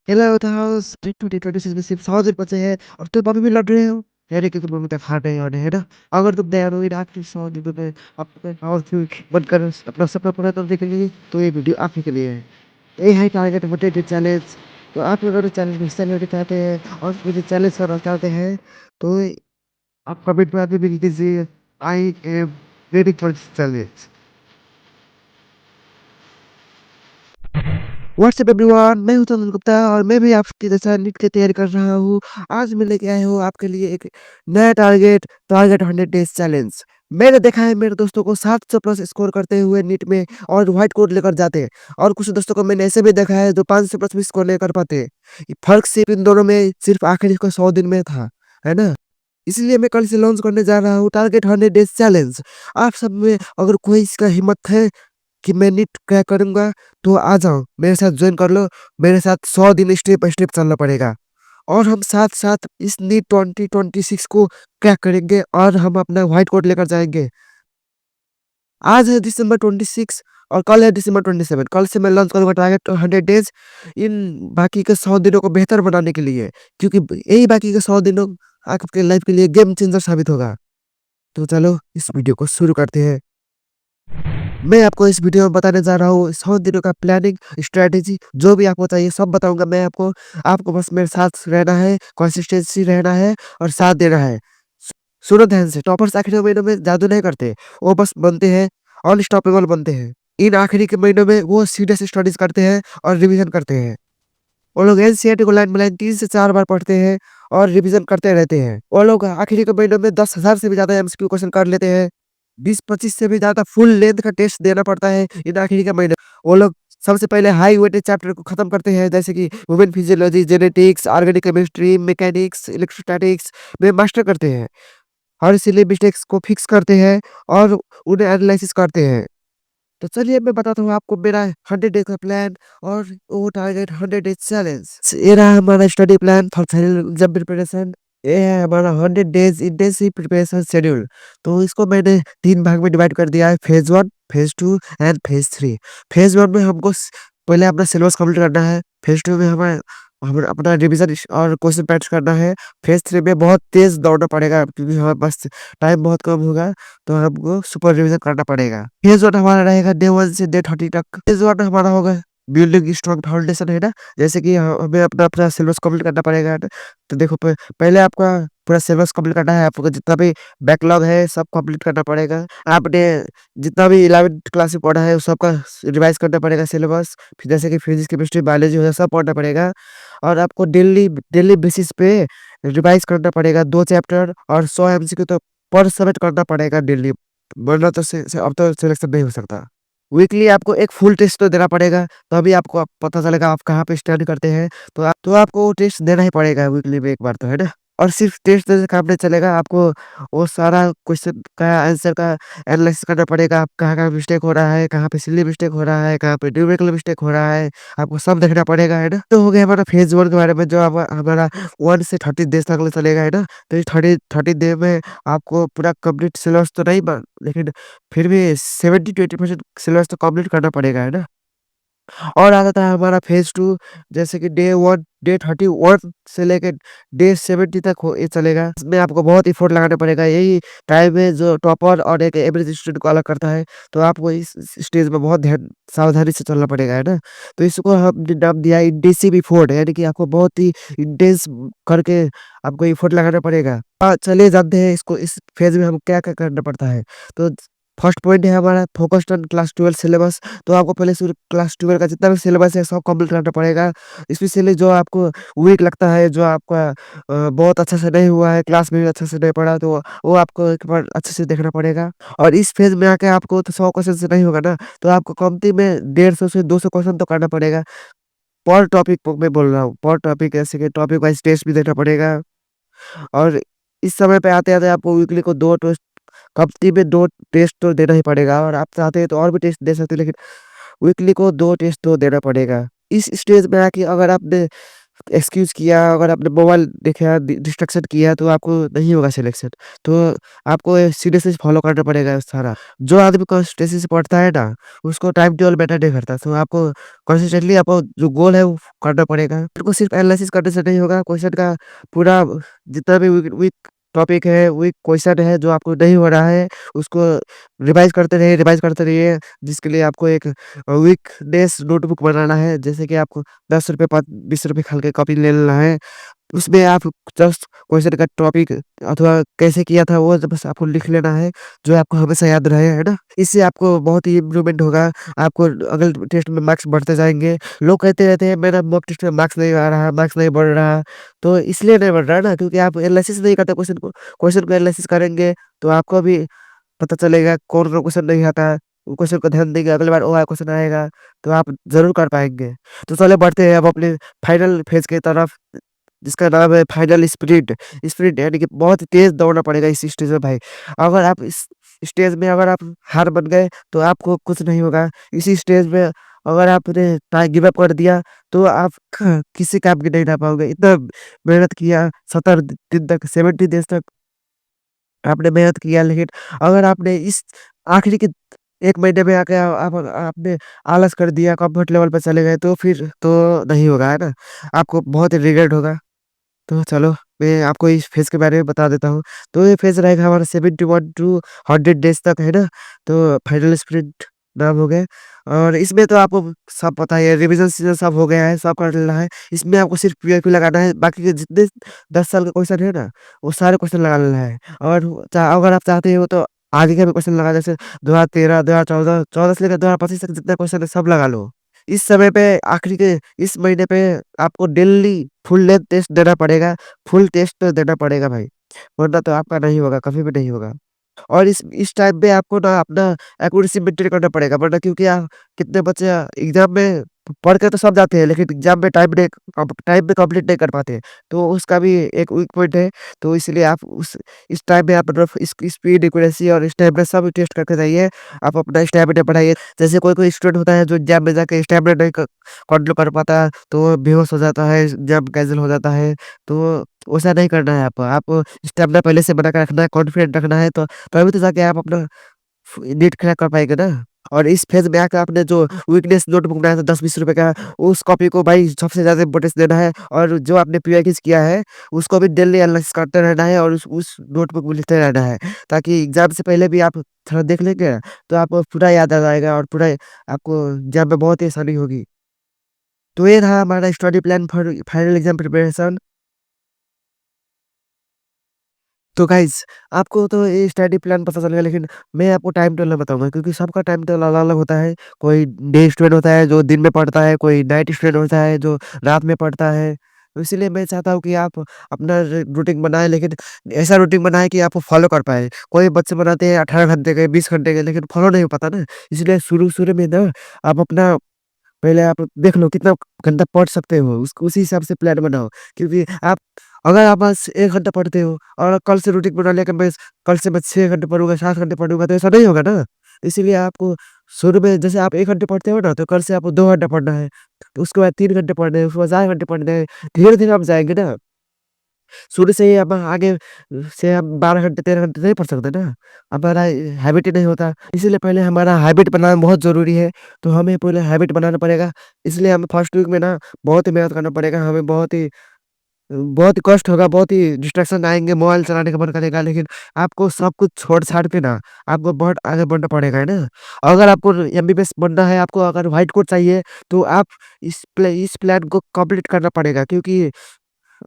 Hello दोस्त 2026 में सिर्फ 100 दिन बचे हैं और तुम अभी भी लड़ रहे हो। यार कि तुम मुझे हार नहीं होने है ना। अगर तुम तैयार हो इन आखिरी 100 दिनों में अपने हाउस की बनकर अपना सपना पूरा करने के लिए तो ये वीडियो आप ही के लिए है। ये है टारगेट मोटिवेटेड चैलेंज। तो आप अगर चैलेंज में हिस्सा लेना चाहते हैं और मुझे चैलेंज करना चाहते हैं तो आप कमेंट में आगे भी लिख दीजिए I am waiting for this challenge. WhatsApp everyone, मैं हूं तरुण गुप्ता और मैं भी आपके जैसा नीट की तैयारी कर रहा हूँ। आज मैं लेके आया हूँ आपके लिए एक नया टारगेट टारगेट 100 डेज चैलेंज। मैंने देखा है मेरे दोस्तों को 700 प्लस स्कोर करते हुए नीट में और व्हाइट कोड लेकर जाते हैं और कुछ दोस्तों को मैंने ऐसे भी देखा है जो 500 प्लस भी स्कोर नहीं कर पाते। ये फर्क सिर्फ इन दोनों में सिर्फ आखिरी को 100 दिन में था, है ना। इसलिए मैं कल से लॉन्च करने जा रहा हूँ टारगेट 100 डेज चैलेंज। आप सब में अगर कोई इसका हिम्मत है कि मैं नीट क्रैक करूँगा, तो आ जाओ, मेरे साथ जॉइन कर लो। मेरे साथ 100 दिन स्टेप बाय स्टेप चलना पड़ेगा और हम साथ-साथ इस नीट 2026 को क्रैक करेंगे और हम अपना व्हाइट कोट लेकर जाएँगे। आज है दिसंबर 26 और कल है दिसंबर 27। कल से मैं लॉन्च करूँगा टारगेट 100 डेज़ इन बाकी के 100 दिनों को बेहतर बनाने के लिए, क्योंकि यही बाकी के 100 दिनों आपके लाइफ के लिए गेम चेंजर साबित होगा। तो चलो इस वीडियो को शुरू करते हैं। मैं आपको इस वीडियो में बताने जा रहा हूँ 100 दिनों का प्लानिंग, स्ट्रैटेजी जो भी आपको चाहिए सब बताऊँगा मैं आपको। आपको बस मेरे साथ रहना है, कंसिस्टेंसी रहना है और साथ देना है। सु सुनो ध्यान से, टॉपर्स आखिरी महीनों में जादू नहीं करते, वो बस बनते हैं, अनस्टॉपेबल बनते हैं। इन आखिरी के महीनों में वो सीरियस स्टडीज़ करते हैं और रिवीजन करते हैं। वो लोग एनसीईआरटी को लाइन बाय लाइन 3 से 4 बार पढ़ते हैं और रिवीजन करते रहते हैं। वो लोग आखिरी के महीनों में 10,000 से भी ज़्यादा एमसीक्यू क्वेश्चन कर लेते हैं। 20-25 से भी ज़्यादा फुल लेंथ का टेस्ट देना पड़ता है इन आखिरी के महीने। वो लोग सबसे पहले हाई वेटेज चैप्टर को खत्म करते हैं, जैसे कि human physiology, genetics, organic chemistry, mechanics, electrostatics में मास्टर करते हैं और इसीलिए मिस्टेक्स को फिक्स करते हैं और उन्हें एनालिसिस करते हैं। तो चलिए मैं बताता हूँ आपको मेरा 100 डे का प्लान और वो टारगेट 100 डेज चैलेंज। ये रहा हमारा study plan for final exam preparation. ये है हमारा 100 डेज इंटेंसिव प्रिपरेशन शेड्यूल। तो इसको मैंने 3 भाग में डिवाइड कर दिया है, phase 1, phase 2 and phase 3। Phase 1 में हमको पहले अपना सिलेबस कंप्लीट करना है। फेज़ 2 में हमें हम अपना रिवीजन और क्वेश्चन प्रैक्टिस करना है। फेज़ 3 में बहुत तेज़ दौड़ना पड़ेगा क्योंकि हमारे पास टाइम बहुत कम होगा, तो हमको सुपर रिवीजन करना पड़ेगा। फेज़ 1 हमारा रहेगा डे 1 से डे 30 तक। फेज़ 1 हमारा होगा बिल्डिंग स्ट्रॉन्ग फाउंडेशन, है ना? जैसे कि हमें अपना अपना सिलेबस कंप्लीट करना पड़ेगा। तो देखो पहले आपका पूरा सिलेबस कंप्लीट करना है, आपको जितना भी बैकलॉग है सब कंप्लीट करना पड़ेगा। आपने जितना भी 11th क्लास में पढ़ा है उस सबका रिवाइज़ करना पड़ेगा सिलेबस। फिर जैसे कि फिज़िक्स, केमिस्ट्री, बायोलॉजी हो गया सब पढ़ना पड़ेगा और आपको डेली डेली बेसिस पे रिवाइज़ करना पड़ेगा 2 चैप्टर और 100 एमसीक्यू तो पर सबमिट करना पड़ेगा डेली, वरना तो से अब तो सिलेक्शन नहीं हो सकता। वीकली आपको एक फुल टेस्ट तो देना पड़ेगा, तभी आपको पता चलेगा आप कहाँ पे स्टैंड करते हैं। तो आपको वो टेस्ट देना ही पड़ेगा वीकली में 1 बार तो, है ना? और सिर्फ टेस्ट देने से काम नहीं चलेगा, आपको वो सारा क्वेश्चन का आंसर का एनालिसिस करना पड़ेगा। आप कहाँ-कहाँ मिस्टेक हो रहा है, कहाँ पे सिली मिस्टेक हो रहा है, कहाँ पे न्यूमेरिकल मिस्टेक हो रहा है, आपको सब देखना पड़ेगा, है ना? तो हो गया हमारा फेज़ 1 के बारे में, जो अब हमारा 1 से 30 डेज़ तक चलेगा, है ना? तो इस 30 डे में आपको पूरा कंप्लीट सिलेबस तो नहीं लेकिन फिर भी 70-20% सिलेबस तो कंप्लीट करना पड़ेगा, है ना? और आ जाता है हमारा फेज़ 2, जैसे कि डे 1 डे 31 से लेके डे 70 तक हो ये चलेगा। इसमें आपको बहुत एफर्ट लगाना पड़ेगा, यही टाइम है जो टॉपर और एक एवरेज स्टूडेंट को अलग करता है। तो आपको इस स्टेज में बहुत ध्यान सावधानी से चलना पड़ेगा, है ना? तो इसको हमने नाम दिया है इंटेंसिव एफर्ट, यानी कि आपको बहुत ही इंटेंस करके आपको एफर्ट लगाना पड़ेगा। चलिए जानते हैं इसको इस फेज़ में हम क्या-क्या करना पड़ता है। तो फर्स्ट पॉइंट है हमारा फोकस्ड ऑन क्लास 12 सिलेबस। तो आपको पहले शुरू क्लास 12 का जितना भी सिलेबस है सब कंप्लीट करना पड़ेगा। स्पेशली जो आपको वीक लगता है, जो आपका बहुत अच्छे से नहीं हुआ है, क्लास में भी अच्छे से नहीं पढ़ा, तो वो आपको एक बार अच्छे से देखना पड़ेगा। और इस फेज़ में आके आपको तो 100 क्वेश्चन से नहीं होगा ना, तो आपको कमती में 150 से 200 क्वेश्चन तो करना पड़ेगा। पर टॉपिक मैं बोल रहा हूँ, पर टॉपिक ऐसे कि टॉपिक वाइज़ टेस्ट भी देना पड़ेगा। और इस समय पे आते-आते आपको वीकली को 2 टेस्ट, हफ्ते में 2 टेस्ट तो देना ही पड़ेगा और आप चाहते हैं तो और भी टेस्ट दे सकते हैं, लेकिन वीकली को 2 टेस्ट तो देना पड़ेगा। इस स्टेज में आके अगर आपने एक्सक्यूज़ किया, अगर आपने मोबाइल देखा, डिस्ट्रैक्शन किया तो आपको नहीं होगा सिलेक्शन। तो आपको सीरियसली फ़ॉलो करना पड़ेगा सारा। जो आदमी कंसिस्टेंसी से पढ़ता है ना, उसको टाइम टेबल मैटर नहीं करता। तो आपको कंसिस्टेंटली आपको जो गोल है वो करना पड़ेगा। आपको सिर्फ़ एनालिसिस करने से नहीं होगा, क्वेश्चन का पूरा जितना भी वीक वीक टॉपिक है, वीक क्वेश्चन है जो आपको नहीं हो रहा है, उसको रिवाइज़ करते रहिए, जिसके लिए आपको एक वीकनेस नोटबुक बनाना है। जैसे कि आपको ₹10 ₹20 खल के कॉपी ले लेना है। उसमें आप जस्ट क्वेश्चन का टॉपिक अथवा कैसे किया था वो बस आपको लिख लेना है, जो आपको हमेशा याद रहे, है ना? इससे आपको बहुत ही इम्प्रूवमेंट होगा, आपको अगले टेस्ट में मार्क्स बढ़ते जाएँगे। लोग कहते रहते हैं मेरा मॉक टेस्ट में मार्क्स नहीं आ रहा, मार्क्स नहीं बढ़ रहा, तो इसलिए नहीं बढ़ रहा ना क्योंकि आप एनालिसिस नहीं करते क्वेश्चन को एनालिसिस करेंगे तो आपको भी पता चलेगा कौन-सा क्वेश्चन नहीं आता है, वो क्वेश्चन को ध्यान देंगे, अगली बार वो वाला क्वेश्चन आएगा, तो आप ज़रूर कर पाएँगे। तो चलिए बढ़ते हैं अब अपने फाइनल फेज़ की तरफ, जिसका नाम है फाइनल स्प्रिंट। स्प्रिंट यानी कि बहुत तेज़ दौड़ना पड़ेगा इस स्टेज में भाई। अगर आप इस स्टेज में अगर आप हार मान गए, तो आपको कुछ नहीं होगा। इसी स्टेज में अगर आपने गिव अप कर दिया, तो आप किसी काम के नहीं रह पाओगे। इतना मेहनत किया 70 दिन तक, 70 डेज़ तक आपने मेहनत किया, लेकिन अगर आपने इस आखिरी के 1 महीने में आके आप आपने आलस कर दिया, कम्फर्ट लेवल पे चले गए, तो फिर तो नहीं होगा, है ना? आपको बहुत रिग्रेट होगा। तो चलो, मैं आपको इस फ़ेज़ के बारे में बता देता हूँ। तो ये फ़ेज़ रहेगा हमारा 71 टू 100 डेज़ तक, है ना? तो फाइनल स्प्रिंट नाम हो गया और इसमें तो आपको सब पता ही है, रिविज़न-सिविज़न सब हो गया है, सब कर लेना है। इसमें आपको सिर्फ़ पीआईक्यू लगाना है, बाकी के जितने 10 साल का क्वेश्चन है ना, वो सारे क्वेश्चन लगा लेना है और अगर आप चाहते हो तो आगे का भी क्वेश्चन लगा जैसे 2013, 2014, 14 से लेकर 2025 तक जितना क्वेश्चन है सब लगा लो। इस समय पे आखिरी के इस महीने पे आपको डेली फुल लेंथ टेस्ट देना पड़ेगा, फुल टेस्ट देना पड़ेगा भाई, वरना तो आपका नहीं होगा, कभी भी नहीं होगा। और इस टाइम पे आपको ना अपना एक्यूरेसी मेंटेन करना पड़ेगा वरना क्योंकि कितने बच्चे एग्ज़ाम में पढ़ के तो सब जाते हैं लेकिन एग्ज़ाम में टाइम पे कंप्लीट नहीं कर पाते हैं। तो उसका भी एक वीक पॉइंट है, तो इसलिए आप उस इस टाइम में आप मतलब इस स्पीड, एक्यूरेसी और स्टैमिना सब टेस्ट करके जाइए। आप अपना स्टैमिना बढ़ाइए। जैसे कोई-कोई स्टूडेंट होता है जो एग्ज़ाम में जाके स्टैमिना नहीं कंट्रोल कर पाता, तो वो बेहोश हो जाता है, एग्ज़ाम कैंसल हो जाता है। तो वैसा नहीं करना है आप स्टैमिना पहले से बना के रखना है, कॉन्फिडेंट रखना है तो तभी तो जाके आप अपना नीट क्रैक कर पाएँगे ना। और इस फेज़ में आके आपने जो वीकनेस नोटबुक बनाया था ₹10-20 का, उस कॉपी को भाई सबसे ज़्यादा इम्पोर्टेंस देना है और जो आपने पीआईक्यूज़ किया है, उसको भी डेली एनालाइज़ करते रहना है और उस नोटबुक में लिखते रहना है। ताकि एग्ज़ाम से पहले भी आप थोड़ा देख लेंगे, तो आपको पूरा याद आ जाएगा और पूरा आपको एग्ज़ाम में बहुत ही आसानी होगी। तो ये था हमारा study plan for final exam preparation. तो गाइज़ आपको तो ये स्टडी प्लान पता चल गया लेकिन मैं आपको टाइम टेबल बताऊँगा क्योंकि सबका टाइम टेबल अलग-अलग होता है। कोई डे स्टूडेंट होता है जो दिन में पढ़ता है, कोई नाइट स्टूडेंट होता है जो रात में पढ़ता है। तो इसीलिए मैं चाहता हूँ कि आप अपना रूटीन बनाएँ लेकिन ऐसा रूटीन बनाएँ कि आपको फ़ॉलो कर पाएँ। कोई बच्चे बनाते हैं 18 घंटे के, 20 घंटे के लेकिन फ़ॉलो नहीं हो पाता ना। इसलिए शुरू-शुरू में ना आप अपना पहले आप देख लो कितना घंटा पढ़ सकते हो, उसी हिसाब से प्लान बनाओ। क्योंकि आप अगर आप बस 1 घंटा पढ़ते हो और कल से रूटीन बना लिया कि कल से मैं 6 घंटे पढ़ूँगा, 7 घंटे पढ़ूँगा तो ऐसा नहीं होगा ना। इसीलिए आपको शुरू में जैसे आप 1 घंटे पढ़ते हो ना, तो कल से आपको 2 घंटा पढ़ना है, तो उसके बाद 3 घंटे पढ़ने हैं, उसके बाद 4 घंटे पढ़ने हैं। धीरे-धीरे आप जाएँगे ना। शुरू से ही अब आगे से हम 12 घंटे 13 घंटे नहीं पढ़ सकते ना, हमारा हैबिट ही नहीं होता। इसीलिए पहले हमारा हैबिट बनाना बहुत ज़रूरी है, तो हमें पहले हैबिट बनाना पड़ेगा। इसलिए हमें फर्स्ट वीक में ना बहुत ही मेहनत करना पड़ेगा, हमें बहुत ही कष्ट होगा, बहुत ही डिस्ट्रैक्शन आएँगे, मोबाइल चलाने का मन करेगा, लेकिन आपको सब कुछ छोड़-छाड़ के ना आपको बहुत आगे बढ़ना पड़ेगा, है ना? अगर आपको एमबीबीएस बनना है, आपको अगर व्हाइट कोट चाहिए, तो आप इस प्लान को कंप्लीट करना पड़ेगा क्योंकि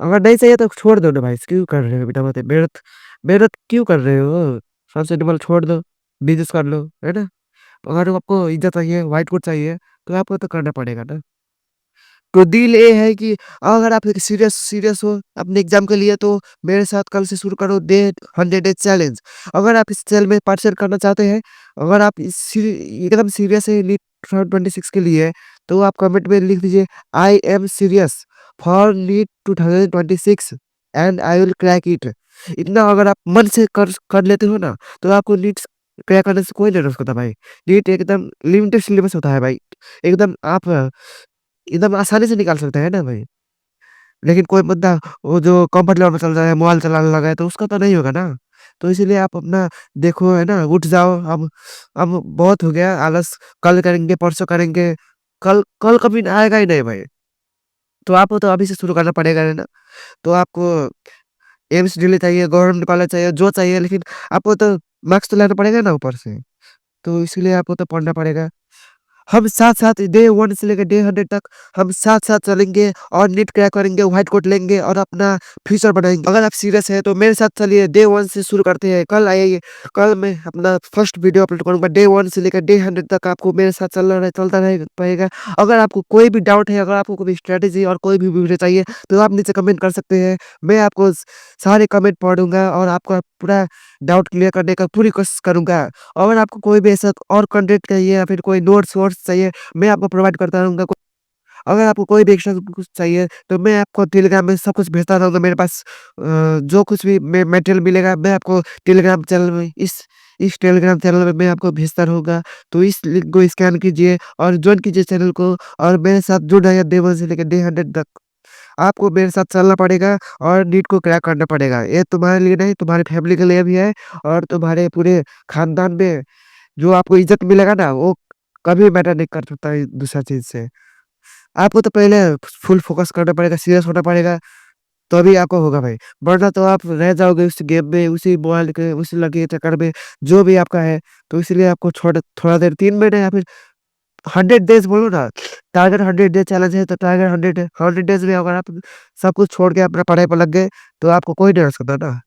अगर नहीं चाहिए तो छोड़ दो ना भाई, क्यों कर रहे हो बिना मतलब मेहनत मेहनत क्यों कर रहे हो? सबसे डबल छोड़ दो, बिज़नेस कर लो, है ना? अगर आपको इज़्ज़त चाहिए, व्हाइट कोट चाहिए, तो आपको तो करना पड़ेगा ना। तो डील ये है कि अगर आप एक सीरियस सीरियस हो अपने एग्ज़ाम के लिए तो मेरे साथ कल से शुरू करो डे 100 डेज़ चैलेंज। अगर आप इस चैलेंज में पार्टिसिपेट करना चाहते हैं, अगर आप एकदम सीरियस है नीट 2026 के लिए, तो आप कमेंट में लिख दीजिए I am serious for NEET 2026 and I will crack it. इतना अगर आप मन से कर लेते हो ना, तो आपको नीट क्रैक करने से कोई नहीं रोक सकता भाई। नीट एकदम लिमिटेड सिलेबस होता है भाई। एकदम आप एकदम आसानी से निकाल सकते हैं ना भाई। लेकिन कोई बंदा वो जो कम्फर्ट लेवल में चल रहा है, मोबाइल चलाने लगा है, तो उसका तो नहीं होगा ना। तो इसीलिए आप अपना देखो, है ना, उठ जाओ, अब बहुत हो गया आलस, कल करेंगे, परसों करेंगे, कल कल कभी आएगा ही नहीं भाई। तो आपको तो अभी से शुरू करना पड़ेगा, है ना। तो आपको एम्स दिल्ली चाहिए, गवर्नमेंट कॉलेज चाहिए, जो चाहिए, लेकिन आपको तो मार्क्स तो लाना पड़ेगा ना ऊपर से। तो इसीलिए आपको तो पढ़ना पड़ेगा। हम साथ-साथ डे 1 से लेकर डे 100 तक हम साथ-साथ चलेंगे और नीट क्रैक करेंगे, व्हाइट कोट लेंगे और अपना फ्यूचर बनाएँगे। अगर आप सीरियस हैं तो मेरे साथ चलिए, डे 1 से शुरू करते हैं। कल आइए, कल मैं अपना फर्स्ट वीडियो अपलोड करूँगा। डे 1 से लेकर डे 100 तक आपको मेरे साथ चलता रहे पड़ेगा। अगर आपको कोई भी डाउट है, अगर आपको कोई स्ट्रैटेजी और कोई भी वीडियो चाहिए, तो आप नीचे कमेंट कर सकते हैं। मैं आपको सारे कमेंट पढ़ूँगा और आपका पूरा डाउट क्लियर करने का पूरी कोशिश करूँगा। अगर आपको कोई भी ऐसा और कंटेंट चाहिए या फिर कोई नोट्स-वोट्स चाहिए, मैं आपको प्रोवाइड करता रहूँगा। अगर आपको कोई भी एक्स्ट्रा कुछ चाहिए, तो मैं आपको टेलीग्राम में सब कुछ भेजता रहूँगा। मेरे पास जो कुछ भी मटेरियल मिलेगा, मैं आपको टेलीग्राम चैनल में इस टेलीग्राम चैनल में मैं आपको भेजता रहूँगा। तो इस लिंक को स्कैन कीजिए और जॉइन कीजिए चैनल को और मेरे साथ जुड़ जाइए डे 1 से लेकर डे 100 तक। आपको मेरे साथ चलना पड़ेगा और नीट को क्रैक करना पड़ेगा। ये तुम्हारे लिए नहीं, तुम्हारी फैमिली के लिए भी है और तुम्हारे पूरे खानदान में जो आपको इज़्ज़त मिलेगा ना, वो कभी मैटर नहीं कर सकता है दूसरा चीज़ से। आपको तो पहले फुल फ़ोकस करना पड़ेगा, सीरियस होना पड़ेगा, तभी आपको होगा भाई। वरना तो आप रह जाओगे उस गेम में, उसी मोबाइल के उसी लत के चक्कर में, जो भी आपका है। तो इसीलिए आपको छोड़ थोड़ा देर 3 महीने या फिर 100 डेज़ बोलो ना, टारगेट 100 डेज़ चैलेंज है, तो टारगेट 100 डेज़ में अगर आप सब कुछ छोड़ के अपना पढ़ाई पे लग गए, तो आपको कोई नहीं रोक सकता ना।